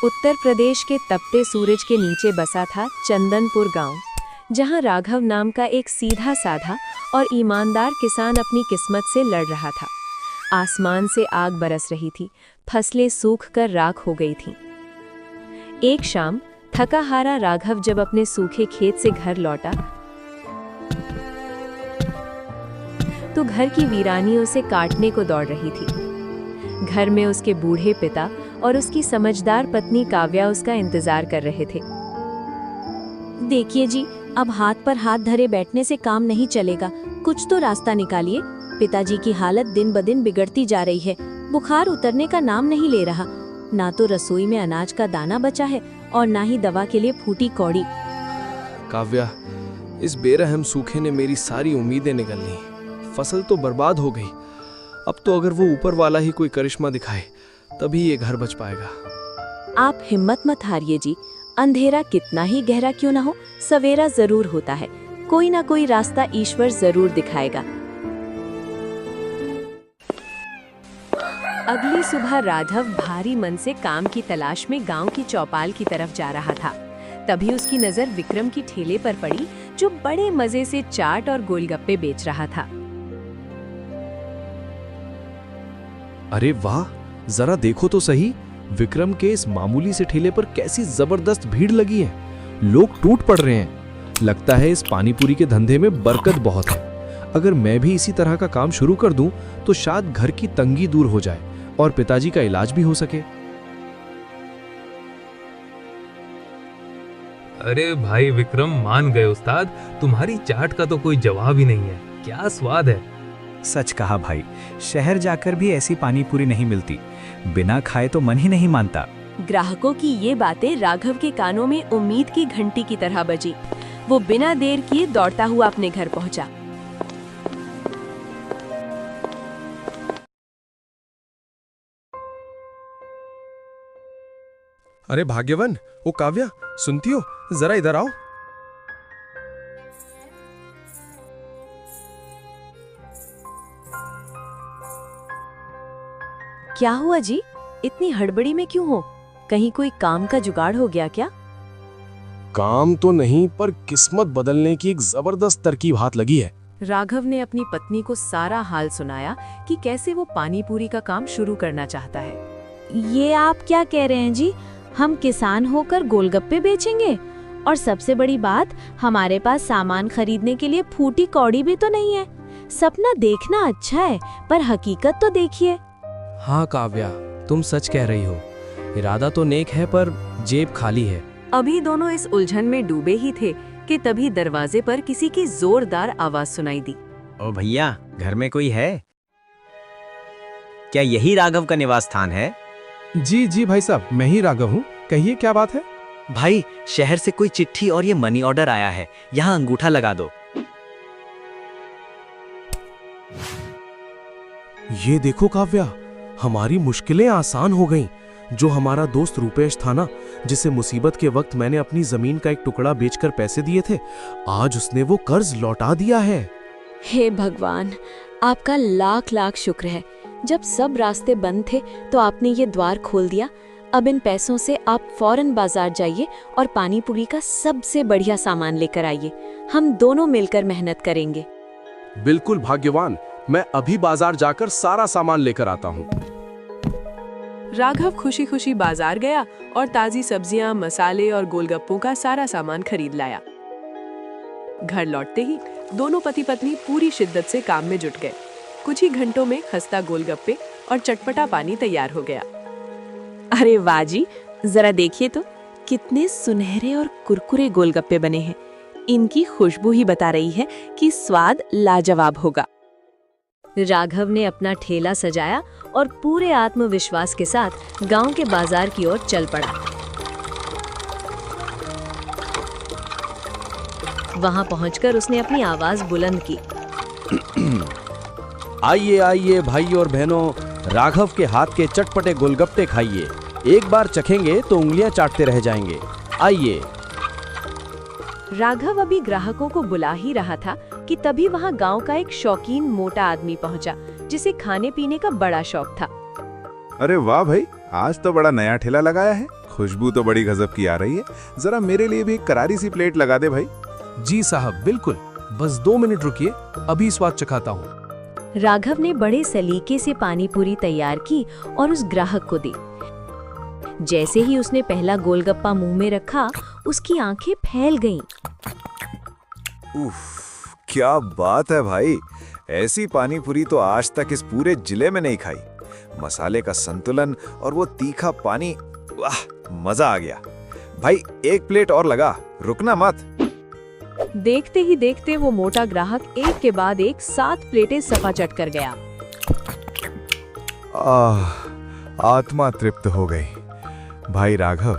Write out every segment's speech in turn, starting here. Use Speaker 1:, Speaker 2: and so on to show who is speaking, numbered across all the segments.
Speaker 1: उत्तर प्रदेश के तपते सूरज के नीचे बसा था चंदनपुर गांव, जहां राघव नाम का एक सीधा साधा और ईमानदार किसान अपनी किस्मत से लड़ रहा था। आसमान से आग बरस रही थी, फसलें सूख कर राख हो गई थीं। एक शाम थका हारा राघव जब अपने सूखे खेत से घर लौटा तो घर की वीरानियों से काटने को दौड़ रही थी। घर में उसके बूढ़े पिता और उसकी समझदार पत्नी काव्या उसका इंतजार कर रहे थे।
Speaker 2: देखिए जी, अब हाथ पर हाथ धरे बैठने से काम नहीं चलेगा, कुछ तो रास्ता निकालिए। पिताजी की हालत दिन ब दिन बिगड़ती जा रही है, बुखार उतरने का नाम नहीं ले रहा। ना तो रसोई में अनाज का दाना बचा है और ना ही दवा के लिए फूटी कौड़ी।
Speaker 3: काव्या, इस बेरहम सूखे ने मेरी सारी उम्मीदें निगल ली। फसल तो बर्बाद हो गई। अब तो अगर वो ऊपर वाला ही कोई करिश्मा दिखाए तभी ये घर बच पाएगा।
Speaker 2: आप हिम्मत मत हारिए जी, अंधेरा कितना ही गहरा क्यों ना हो, सवेरा जरूर होता है। कोई ना कोई रास्ता ईश्वर जरूर दिखाएगा।
Speaker 1: अगली सुबह राघव भारी मन से काम की तलाश में गांव की चौपाल की तरफ जा रहा था। तभी उसकी नजर विक्रम की ठेले पर पड़ी, जो बड़े मजे से चाट और गोलगप्पे बेच रहा था।
Speaker 3: अरे वाह, जरा देखो तो सही, विक्रम के इस मामूली से ठेले पर कैसी जबरदस्त भीड़ लगी है। लोग टूट पड़ रहे हैं। लगता है इस पानीपुरी के धंधे में बरकत बहुत है। अगर मैं भी इसी तरह का काम शुरू कर दूं तो शायद घर की तंगी दूर हो जाए और पिताजी का इलाज भी हो सके।
Speaker 4: अरे भाई विक्रम, मान गए उस्ताद, तुम्हारी चाट का तो कोई जवाब ही नहीं है। क्या स्वाद है।
Speaker 5: सच कहा भाई, शहर जाकर भी ऐसी पानीपुरी नहीं मिलती। बिना खाए तो मन ही नहीं मानता।
Speaker 1: ग्राहकों की ये बातें राघव के कानों में उम्मीद की घंटी की तरह बजी। वो बिना देर किए दौड़ता हुआ अपने घर पहुंचा।
Speaker 3: अरे भाग्यवन, ओ काव्या, सुनती हो? जरा इधर आओ।
Speaker 2: क्या हुआ जी, इतनी हड़बड़ी में क्यों हो? कहीं कोई काम का जुगाड़ हो गया क्या?
Speaker 3: काम तो नहीं, पर किस्मत बदलने की एक जबरदस्त तरकीब हाथ लगी है।
Speaker 1: राघव ने अपनी पत्नी को सारा हाल सुनाया कि कैसे वो पानीपुरी का काम शुरू करना चाहता है।
Speaker 2: ये आप क्या कह रहे हैं जी? हम किसान होकर गोलगप्पे बेचेंगे? और सबसे बड़ी बात, हमारे पास सामान खरीदने के लिए फूटी कौड़ी भी तो नहीं है। सपना देखना अच्छा है, पर हकीकत तो देखिए।
Speaker 3: हाँ काव्या, तुम सच कह रही हो। इरादा तो नेक है पर जेब खाली है।
Speaker 1: अभी दोनों इस उलझन में डूबे ही थे कि तभी दरवाजे पर किसी की जोरदार आवाज सुनाई दी।
Speaker 6: ओ भैया, घर में कोई है? क्या यही राघव का निवास स्थान है?
Speaker 3: जी जी भाई साहब, मैं ही राघव हूँ। कहिए क्या बात है?
Speaker 6: भाई, शहर से कोई चिट्ठी और ये मनी ऑर्डर आया है, यहाँ अंगूठा लगा दो।
Speaker 3: ये देखो काव्या, हमारी मुश्किलें आसान हो गईं। जो हमारा दोस्त रूपेश था ना, जिसे मुसीबत के वक्त मैंने अपनी जमीन का एक टुकड़ा बेचकर पैसे दिए थे, आज उसने वो कर्ज लौटा दिया है।
Speaker 2: हे भगवान, आपका लाख लाख शुक्र है। जब सब रास्ते बंद थे तो आपने ये द्वार खोल दिया। अब इन पैसों से आप फौरन बाजार जाइए और पानीपुरी का सबसे बढ़िया सामान लेकर आइए। हम दोनों मिलकर मेहनत करेंगे।
Speaker 3: बिल्कुल भाग्यवान, मैं अभी बाजार जाकर सारा सामान लेकर आता हूँ।
Speaker 1: राघव खुशी खुशी बाजार गया और ताजी सब्जियां, मसाले और गोलगप्पों का सारा सामान खरीद लाया। घर लौटते ही दोनों पति पत्नी पूरी शिद्दत से काम में जुट गए। कुछ ही घंटों में खस्ता गोलगप्पे और चटपटा पानी तैयार हो गया।
Speaker 2: अरे वाह जी, जरा देखिए तो, कितने सुनहरे और कुरकुरे गोलगप्पे बने हैं। इनकी खुशबू ही बता रही है कि स्वाद लाजवाब होगा।
Speaker 1: राघव ने अपना ठेला सजाया और पूरे आत्मविश्वास के साथ गांव के बाजार की ओर चल पड़ा। वहां पहुंचकर उसने अपनी आवाज बुलंद की।
Speaker 7: आइए आइए भाई और बहनों, राघव के हाथ के चटपटे गोलगप्पे खाइए। एक बार चखेंगे तो उंगलियां चाटते रह जाएंगे। आइए।
Speaker 1: राघव अभी ग्राहकों को बुला ही रहा था कि तभी वहां गांव का एक शौकीन मोटा आदमी पहुंचा, जिसे खाने पीने का बड़ा शौक था।
Speaker 8: अरे वाह भाई, आज तो बड़ा नया ठेला लगाया है। खुशबू तो बड़ी गजब की आ रही है। जरा मेरे लिए भी एक करारी सी प्लेट लगा दे भाई।
Speaker 3: जी साहब, बिल्कुल। बस 2 मिनट रुकिए, अभी स्वाद चखाता हूँ।
Speaker 1: राघव ने बड़े सलीके से पानी पूरी तैयार की और उस ग्राहक को दी। जैसे ही उसने पहला गोलगप्पा मुंह में रखा, उसकी आंखें फैल गईं।
Speaker 9: उफ, क्या बात है भाई, ऐसी पानी पूरी तो आज तक इस पूरे जिले में नहीं खाई। मसाले का संतुलन और वो तीखा पानी, वाह, मजा आ गया। भाई एक प्लेट और लगा, रुकना मत।
Speaker 1: देखते ही देखते वो मोटा ग्राहक एक के बाद एक 7 प्लेटें सफाचट कर गया।
Speaker 9: आत्मा तृप्त हो गई। भाई राघव,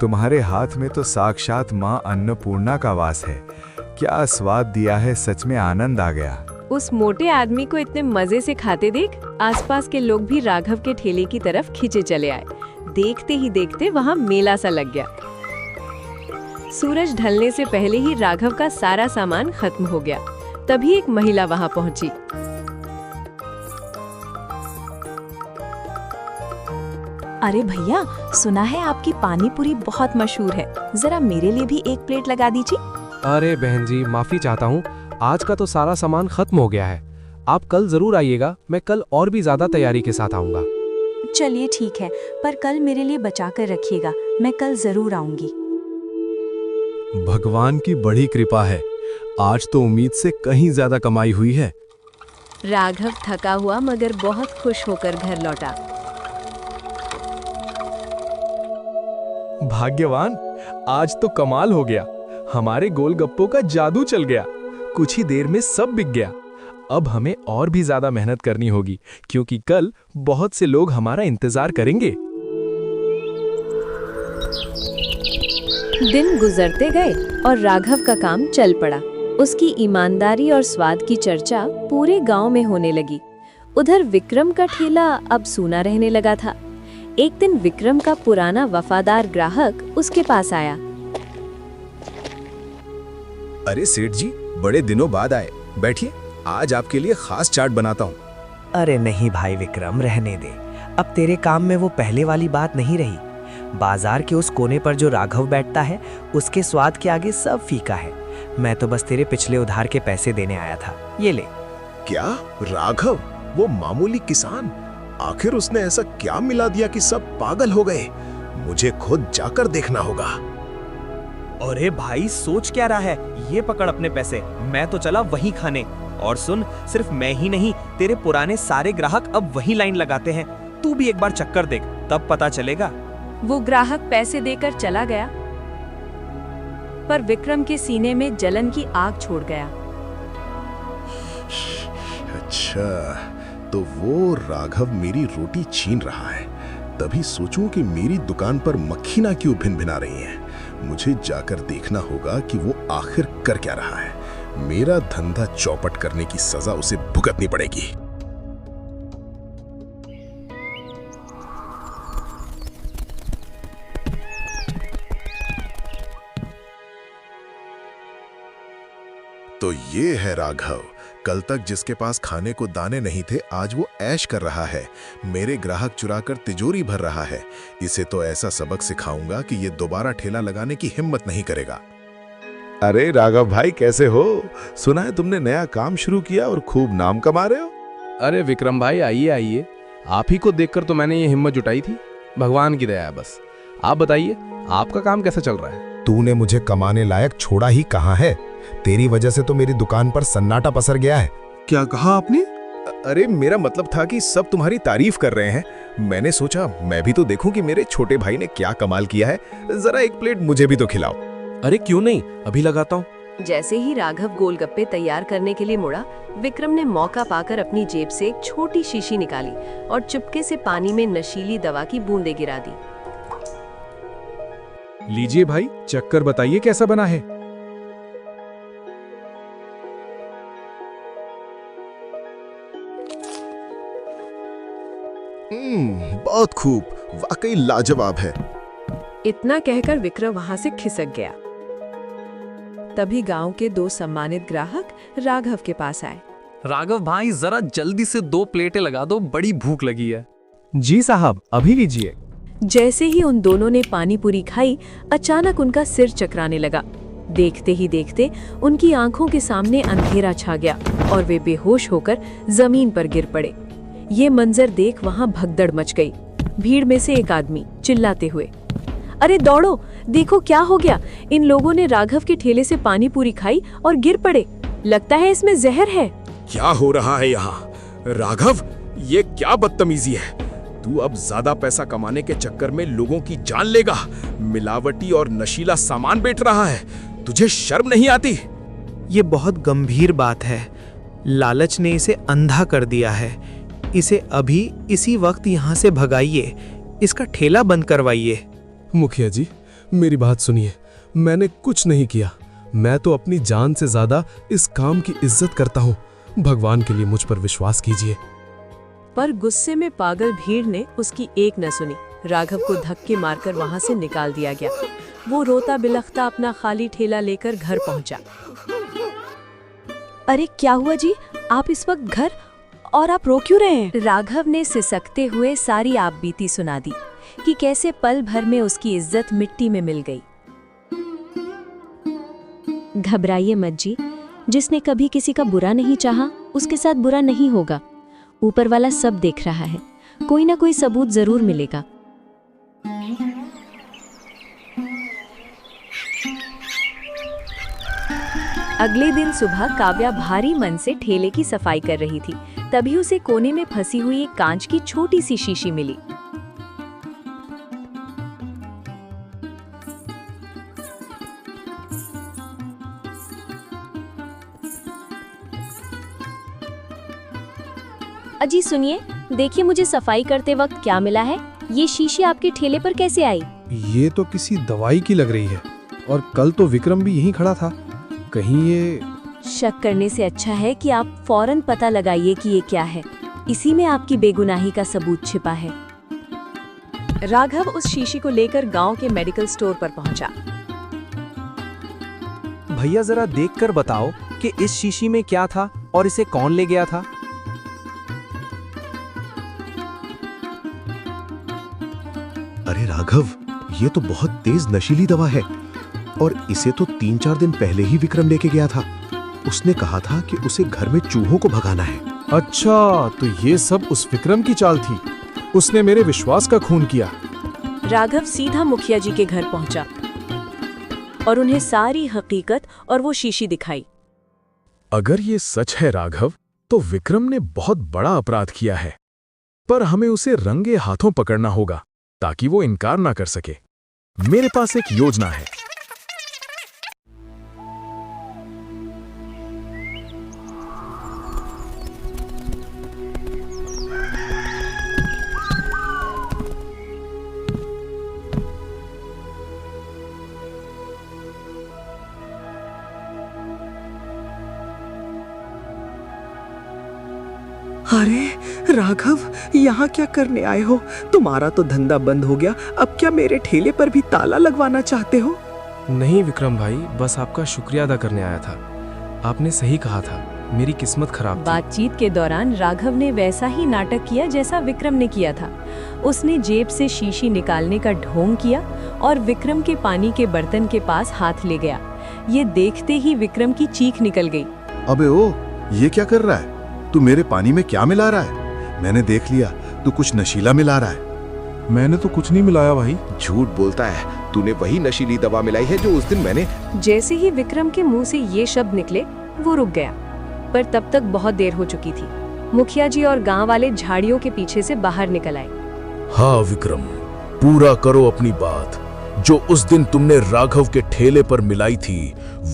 Speaker 9: तुम्हारे हाथ में तो साक्षात माँ अन्नपूर्णा का वास है। क्या स्वाद दिया है, सच में आनंद आ गया।
Speaker 1: उस मोटे आदमी को इतने मजे से खाते देख आसपास के लोग भी राघव के ठेले की तरफ खींचे चले आए। देखते ही देखते वहां मेला सा लग गया। सूरज ढलने से पहले ही राघव का सारा सामान खत्म हो गया। तभी एक महिला वहां पहुंची।
Speaker 2: अरे भैया, सुना है आपकी पानी पूरी बहुत मशहूर है, जरा मेरे लिए भी एक प्लेट लगा दीजिए।
Speaker 3: अरे बहन जी, माफी चाहता हूँ, आज का तो सारा सामान खत्म हो गया है। आप कल जरूर आइएगा, मैं कल और भी ज्यादा तैयारी के साथ आऊंगा।
Speaker 2: चलिए ठीक है, पर कल मेरे लिए बचा कर रखिएगा, मैं कल जरूर आऊंगी।
Speaker 3: भगवान की बड़ी कृपा है, आज तो उम्मीद से कहीं ज्यादा कमाई हुई है।
Speaker 1: राघव थका हुआ मगर बहुत खुश होकर घर लौटा।
Speaker 3: भाग्यवान, आज तो कमाल हो गया। हमारे गोलगप्पों का जादू चल गया। कुछ ही देर में सब बिक गया। अब हमें और भी ज्यादा मेहनत करनी होगी, क्योंकि कल बहुत से लोग हमारा इंतजार करेंगे।
Speaker 1: दिन गुजरते गए और राघव का काम चल पड़ा। उसकी ईमानदारी और स्वाद की चर्चा पूरे गांव में होने लगी। उधर विक्रम का ठेला अब सूना रहने लगा था। एक दिन विक्रम का पुराना वफादार ग्राहक उसके पास आया।
Speaker 9: अरे सेठ जी, बड़े दिनों बाद आए, बैठिए, आज आपके लिए खास चाट बनाता हूँ।
Speaker 6: अरे नहीं भाई विक्रम, रहने दे। अब तेरे काम में वो पहले वाली बात नहीं रही। बाजार के उस कोने पर जो राघव बैठता है, उसके स्वाद के आगे सब फीका है। मैं तो बस तेरे पिछले उधार के पैसे देने आया था, ये ले।
Speaker 8: क्या राघव, वो मामूली किसान, आखिर उसने ऐसा क्या मिला दिया कि सब पागल हो गए? मुझे खुद जाकर देखना होगा।
Speaker 6: अरे भाई, सोच क्या रहा है? ये पकड़ अपने पैसे, मैं तो चला वहीं खाने। और सुन, सिर्फ मैं ही नहीं, तेरे पुराने सारे ग्राहक अब वहीं लाइन लगाते हैं। तू भी एक बार चक्कर देख, तब पता चलेगा।
Speaker 1: वो ग्राहक पैसे देकर चला गया, पर विक्रम के सीने में जलन की आग छोड़ गया।
Speaker 8: अच्छा, तो वो राघव मेरी रोटी छीन रहा है। तभी सोचूं कि मेरी दुकान पर मक्खी ना क्यों भिन-भिना रही है। मुझे जाकर देखना होगा कि वो आखिर कर क्या रहा है। मेरा धंधा चौपट करने की सजा उसे भुगतनी पड़ेगी। तो ये है राघव, कल तक जिसके पास खाने को दाने नहीं थे, आज वो ऐश कर रहा है। मेरे ग्राहक चुराकर तिजोरी भर रहा है। इसे तो ऐसा सबक सिखाऊंगा कि ये दोबारा ठेला लगाने की हिम्मत नहीं करेगा। अरे राघव भाई, कैसे हो? सुना है तुमने नया काम शुरू किया और खूब नाम कमा रहे हो।
Speaker 3: अरे विक्रम भाई, आइए आइए, आप ही को देखकर तो मैंने ये हिम्मत जुटाई थी। भगवान की दया है बस। आप बताइए, आपका काम कैसा चल रहा है?
Speaker 8: तूने मुझे कमाने लायक छोड़ा ही कहाँ है। तेरी वजह से तो मेरी दुकान पर सन्नाटा पसर गया है। क्या कहा आपने? अरे मेरा मतलब था कि सब तुम्हारी तारीफ कर रहे हैं। मैंने सोचा मैं भी तो देखूं कि मेरे छोटे भाई ने क्या कमाल किया है। जरा एक प्लेट मुझे भी तो खिलाओ।
Speaker 3: अरे क्यों नहीं, अभी लगाता हूँ।
Speaker 1: जैसे ही राघव गोलगप्पे तैयार करने के लिए मुड़ा, विक्रम ने मौका पाकर अपनी जेब से एक छोटी शीशी निकाली और चुपके से पानी में नशीली दवा की बूंदें गिरा दी।
Speaker 3: लीजिए भाई, चक्कर बताइए कैसा बना है।
Speaker 8: बहुत खूब, वाकई लाजवाब है।
Speaker 1: इतना कहकर विक्रम वहां से खिसक गया। तभी गांव के 2 सम्मानित ग्राहक राघव के पास आए।
Speaker 10: राघव भाई, जरा जल्दी से 2 प्लेटें लगा दो, बड़ी भूख लगी है।
Speaker 3: जी साहब, अभी लीजिए।
Speaker 1: जैसे ही उन दोनों ने पानी पूरी खाई, अचानक उनका सिर चकराने लगा। देखते ही देखते उनकी आंखों के सामने अंधेरा छा गया और वे बेहोश होकर जमीन पर गिर पड़े। ये मंजर देख वहां भगदड़ मच गई। भीड़ में से एक आदमी चिल्लाते हुए, अरे दौड़ो, देखो क्या हो गया, इन लोगों ने राघव के ठेले से पानी पूरी खाई और गिर पड़े, लगता है इसमें जहर है।
Speaker 10: क्या हो रहा है यहाँ? राघव, ये क्या बदतमीजी है? तू अब ज्यादा पैसा कमाने के चक्कर में लोगों की जान लेगा, मिलावटी और नशीला सामान बेच रहा है, तुझे शर्म नहीं आती?
Speaker 6: ये बहुत गंभीर बात है। लालच ने इसे अंधा कर दिया है। इसे अभी इसी वक्त यहाँ से भगाइए, इसका ठेला बंद करवाइए।
Speaker 3: मुखिया जी, मेरी बात सुनिए, मैंने कुछ नहीं किया। मैं तो अपनी जान से ज्यादा इस काम की इज्जत करता हूँ। भगवान के लिए मुझ पर विश्वास कीजिए।
Speaker 1: पर गुस्से में पागल भीड़ ने उसकी एक न सुनी। राघव को धक्के मारकर वहां से निकाल दिया गया। वो रोता बिलखता अपना खाली ठेला लेकर घर पहुंचा।
Speaker 2: अरे क्या हुआ जी, आप इस वक्त घर, और आप रो क्यों रहे हैं?
Speaker 1: राघव ने सिसकते हुए सारी आपबीती सुना दी कि कैसे पल भर में उसकी इज्जत मिट्टी में मिल गई।
Speaker 2: घबराइए मत जी, जिसने कभी किसी का बुरा नहीं चाहा उसके साथ बुरा नहीं होगा। ऊपर वाला सब देख रहा है, कोई ना कोई सबूत जरूर मिलेगा।
Speaker 1: अगले दिन सुबह काव्या भारी मन से ठेले की सफाई कर रही थी। तभी उसे कोने में फंसी हुई एक कांच की छोटी सी शीशी मिली।
Speaker 2: अजी सुनिए, देखिए मुझे सफाई करते वक्त क्या मिला है। ये शीशी आपके ठेले पर कैसे आई?
Speaker 3: ये तो किसी दवाई की लग रही है, और कल तो विक्रम भी यहीं खड़ा था। कहीं ये...
Speaker 2: शक करने से अच्छा है कि आप फौरन पता लगाइए कि ये क्या है। इसी में आपकी बेगुनाही का सबूत छिपा है।
Speaker 1: राघव उस शीशी को लेकर गांव के मेडिकल स्टोर पर पहुंचा।
Speaker 6: भैया जरा देखकर बताओ कि इस शीशी में क्या था और इसे कौन ले गया था।
Speaker 8: अरे राघव, ये तो बहुत तेज नशीली दवा है और इसे तो 3-4 दिन पहले ही विक्रम लेके गया था। उसने कहा था कि उसे घर में चूहों को भगाना है।
Speaker 3: अच्छा, तो ये सब उस विक्रम की चाल थी। उसने मेरे विश्वास का खून किया।
Speaker 1: राघव सीधा मुखिया जी के घर पहुंचा और उन्हें सारी हकीकत और वो शीशी दिखाई।
Speaker 10: अगर ये सच है राघव, तो विक्रम ने बहुत बड़ा अपराध किया है, पर हमें उसे रंगे हाथों पकड़ना होगा ताकि वो इनकार ना कर सके। मेरे पास एक योजना है।
Speaker 6: अरे राघव, यहाँ क्या करने आए हो? तुम्हारा तो धंधा बंद हो गया, अब क्या मेरे ठेले पर भी ताला लगवाना चाहते हो?
Speaker 3: नहीं विक्रम भाई, बस आपका शुक्रिया अदा करने आया था। आपने सही कहा था, मेरी किस्मत खराब थी।
Speaker 1: बातचीत के दौरान राघव ने वैसा ही नाटक किया जैसा विक्रम ने किया था। उसने जेब से शीशी निकालने का ढोंग किया और विक्रम के पानी के बर्तन के पास हाथ ले गया। ये देखते ही विक्रम की चीख निकल गई।
Speaker 8: अबे ओ, ये क्या कर रहा है? तू मेरे पानी में क्या मिला रहा है? मैंने देख लिया, तू कुछ नशीला मिला रहा है।
Speaker 3: मैंने तो कुछ नहीं मिलाया भाई।
Speaker 10: झूठ बोलता है, तूने वही नशीली दवा मिलाई है जो उस दिन मैंने...
Speaker 1: जैसे ही विक्रम के मुंह से ये शब्द निकले, वो रुक गया, पर तब तक बहुत देर हो चुकी थी। मुखिया जी और गांव वाले झाड़ियों के पीछे से बाहर निकल आए।
Speaker 10: हाँ विक्रम, पूरा करो अपनी बात। जो उस दिन तुमने राघव के ठेले पर मिलाई थी,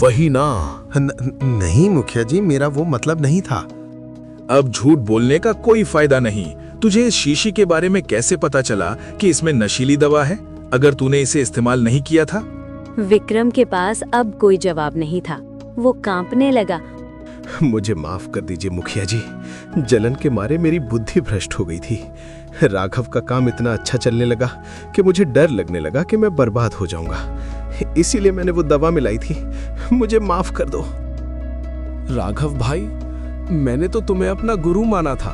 Speaker 10: वही ना?
Speaker 8: नहीं मुखिया जी, मेरा वो मतलब नहीं था।
Speaker 10: अब झूठ बोलने का कोई फायदा नहीं। तुझे इस शीशी के बारे में कैसे पता चला कि इसमें नशीली दवा है, अगर तूने इसे इस्तेमाल नहीं किया था?
Speaker 2: विक्रम के पास अब कोई जवाब नहीं था। वो कांपने लगा।
Speaker 8: मुझे माफ कर दीजिए मुखिया जी, जलन के मारे मेरी बुद्धि भ्रष्ट हो गई थी। राघव का काम इतना अच्छा चलने लगा कि मुझे डर लगने लगा कि मैं बर्बाद हो जाऊंगा। इसीलिए मैंने वो दवा मिलाई थी। मुझे माफ कर दो।
Speaker 3: राघव भाई, मैंने तो तुम्हें अपना गुरु माना था,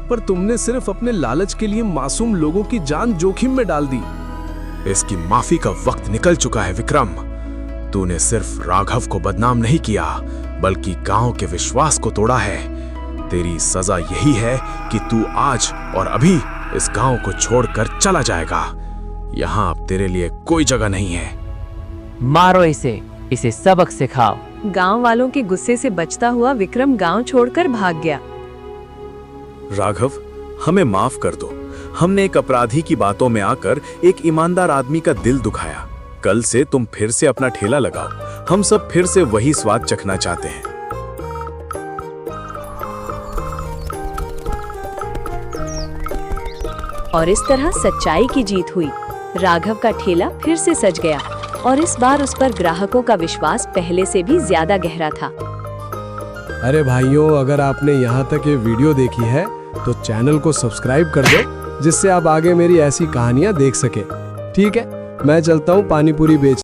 Speaker 3: पर तुमने सिर्फ अपने लालच के लिए मासूम लोगों की जान जोखिम में डाल दी।
Speaker 10: इसकी माफी का वक्त निकल चुका है विक्रम। तूने सिर्फ राघव को बदनाम नहीं किया, बल्कि गांव के विश्वास को तोड़ा है। तेरी सजा यही है कि तू आज और अभी इस गांव को छोड़कर चला जाएगा। यहाँ अब तेरे लिए कोई जगह नहीं है।
Speaker 11: मारो इसे सबक सिखाओ।
Speaker 1: गांव वालों के गुस्से से बचता हुआ विक्रम गांव छोड़कर भाग गया।
Speaker 12: राघव, हमें माफ कर दो। हमने एक अपराधी की बातों में आकर एक ईमानदार आदमी का दिल दुखाया। कल से तुम फिर से अपना ठेला लगाओ। हम सब फिर से वही स्वाद चखना चाहते हैं।
Speaker 1: और इस तरह सच्चाई की जीत हुई। राघव का ठेला फिर से सज गया और इस बार उस पर ग्राहकों का विश्वास पहले से भी ज्यादा गहरा था।
Speaker 3: अरे भाइयों, अगर आपने यहाँ तक ये वीडियो देखी है तो चैनल को सब्सक्राइब कर दो, जिससे आप आगे मेरी ऐसी कहानियाँ देख सके। ठीक है, मैं चलता हूँ पानी पूरी बेच